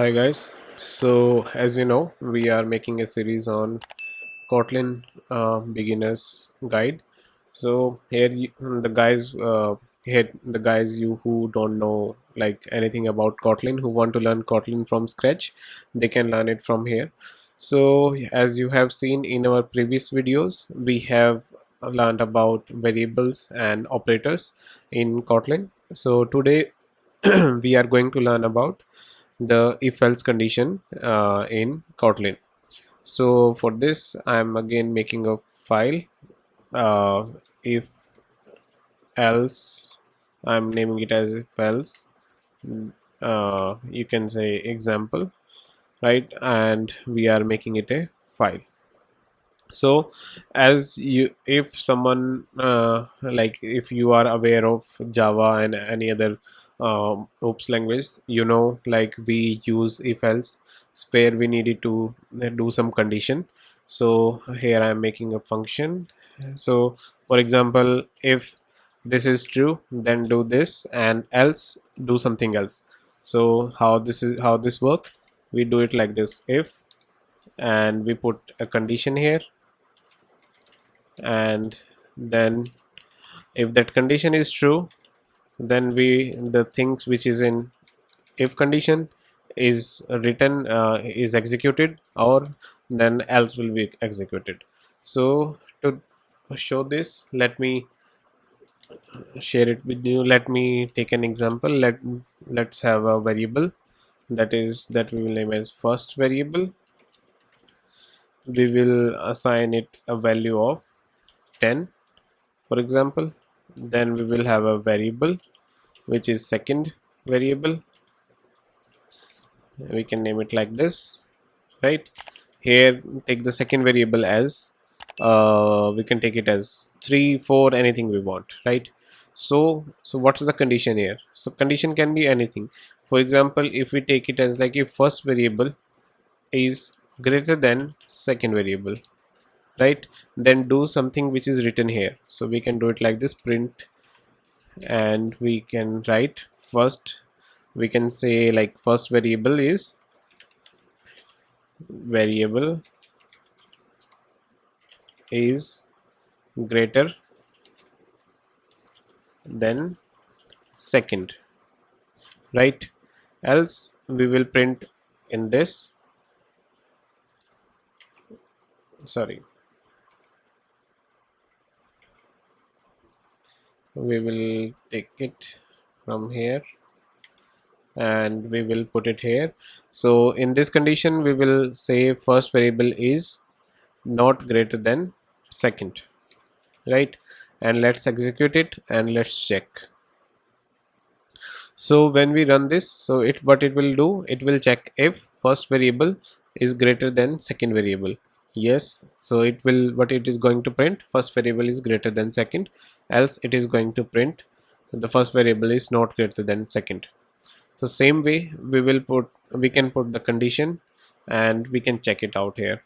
Hi guys. So as you know, we are making a series on Kotlin beginners guide. So here the guys you who don't know like anything about Kotlin, who want to learn Kotlin from scratch, they can learn it from here. So as you have seen in our previous videos, we have learned about variables and operators in Kotlin. So today we are going to learn about the if else condition in Kotlin. So for this I'm again making a file, uh, if else. I'm naming it as if else, you can say example, right? And we are making it a file. So as you if someone like if you are aware of Java and any other oops language, like we use if else where we needed to do some condition. So here I'm making a function. So for example, if this is true, then do this, and else do something else. So how this work, we do it like this: if, and we put a condition here, and then if that condition is true, then we the things which is in if condition is written, is executed, or then else will be executed. So to show this, let me share it with you. Let me take an example. Let's have a variable that we will name as first variable. We will assign it a value of 10, for example. Then we will have a variable which is second variable. We can name it like this, right? Here take the second variable as, we can take it as 3, 4, anything we want, right? So what's the condition here? So condition can be anything. For example, if we take it as like if first variable is greater than second variable, right, then do something which is written here. So we can do it like this: print, and we can write first. We can say like first variable is greater than second, right? Else we will print in this, sorry, we will take it from here and we will put it here. So in this condition we will say first variable is not greater than second, right? And let's execute it and let's check. So when we run this, so it what it will do, it will check if first variable is greater than second variable. Yes, so it will, what it is going to print, first variable is greater than second. Else it is going to print the first variable is not greater than second. So same way we can put the condition and we can check it out here.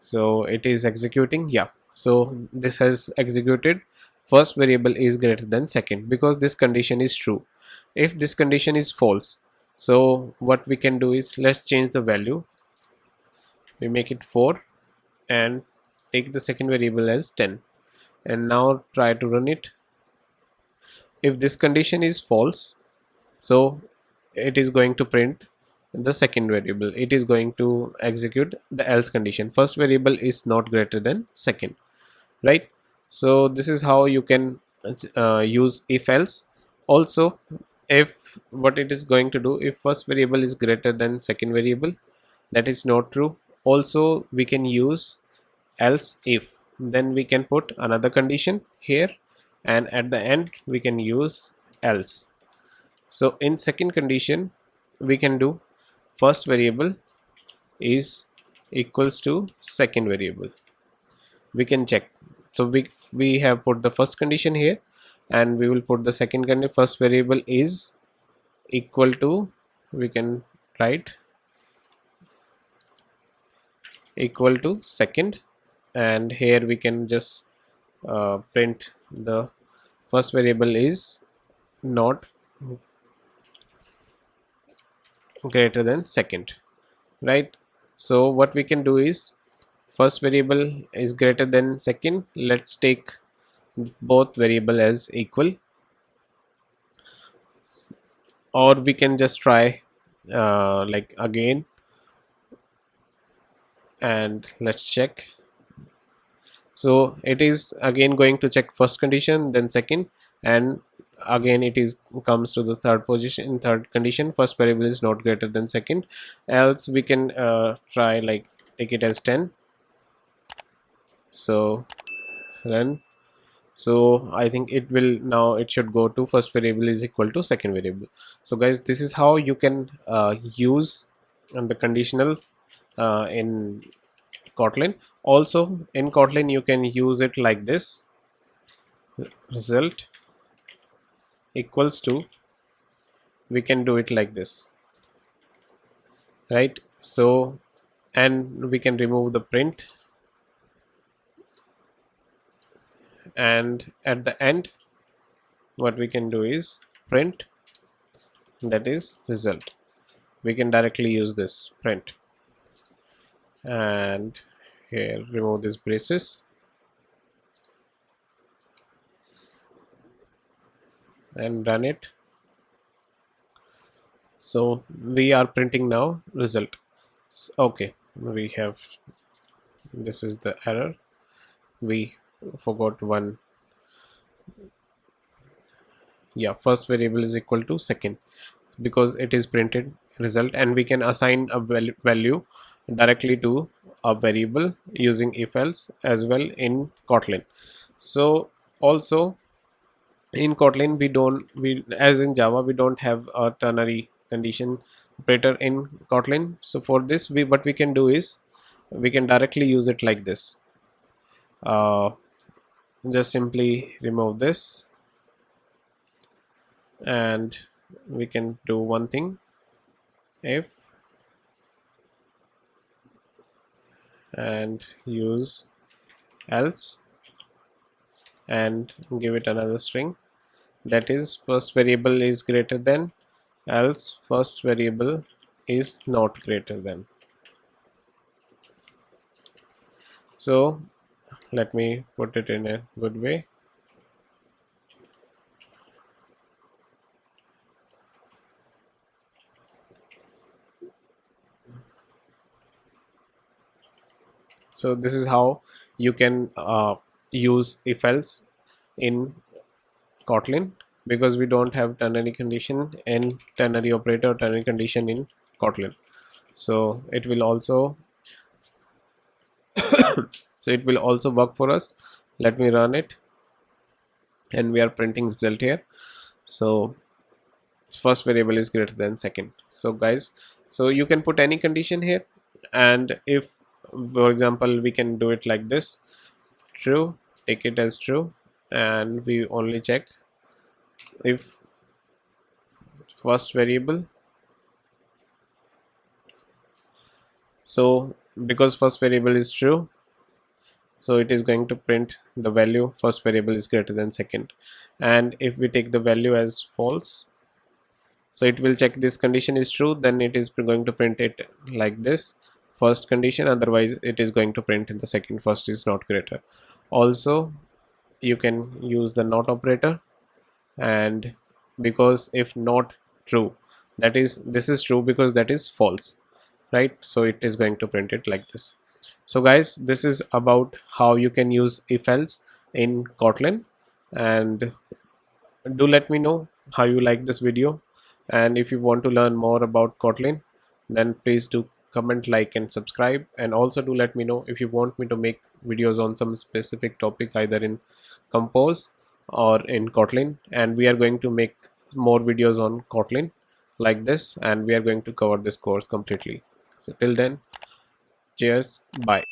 So it is executing, yeah. So this has executed first variable is greater than second because this condition is true. If this condition is false, so what we can do is let's change the value. We make it 4 and take the second variable as 10, and now try to run it. If this condition is false, so it is going to print the second variable. It is going to execute the else condition. First variable is not greater than second, right? So this is how you can use if else. Also, if what it is going to do, if first variable is greater than second variable, that is not true. Also we can use else if, then we can put another condition here, and at the end we can use else. So in second condition we can do first variable is equals to second variable. We can check. So we have put the first condition here, and we will put the second condition. First variable is equal to, we can write equal to second, and here we can just print the first variable is not greater than second, right? So what we can do is, first variable is greater than second, let's take both variable as equal, or we can just try like again, and let's check. So it is again going to check first condition, then second, and again it is comes to the third position. In third condition, first variable is not greater than second. Else we can try like take it as 10. So run. So I think it will now, it should go to first variable is equal to second variable. So guys, this is how you can use the conditional in Kotlin. Also in Kotlin you can use it like this: result equals to, we can do it like this, right? So, and we can remove the print, and at the end what we can do is print, that is result. We can directly use this print, and here remove this braces and run it. So we are printing now result. Okay, we have, this is the error, we forgot one. Yeah, first variable is equal to second, because it is printed result, and we can assign a value directly to a variable using if else as well in Kotlin. So also in Kotlin we as in Java we don't have a ternary condition operator in Kotlin. So for this, we what we can do is we can directly use it like this. uh, just simply remove this, and we can do one thing: if, and use else, and give it another string, that is first variable is greater than, else first variable is not greater than. So let me put it in a good way. So this is how you can use if else in Kotlin, because we don't have ternary condition and ternary operator, ternary condition in Kotlin. So it will also work for us. Let me run it, and we are printing result here. So first variable is greater than second. So guys, so you can put any condition here, and if for example we can do it like this: true, take it as true, and we only check if first variable. So because first variable is true, so it is going to print the value first variable is greater than second. And if we take the value as false, so it will check this condition is true, then it is going to print it like this: first condition, otherwise it is going to print in the second, first is not greater. Also you can use the not operator, and because if not true, that is, this is true because that is false, right? So it is going to print it like this. So guys, this is about how you can use if else in Kotlin, and do let me know how you like this video. And if you want to learn more about Kotlin, then please do comment, like and subscribe. And also do let me know if you want me to make videos on some specific topic, either in Compose or in Kotlin, and we are going to make more videos on Kotlin like this, and we are going to cover this course completely. So till then, cheers, bye.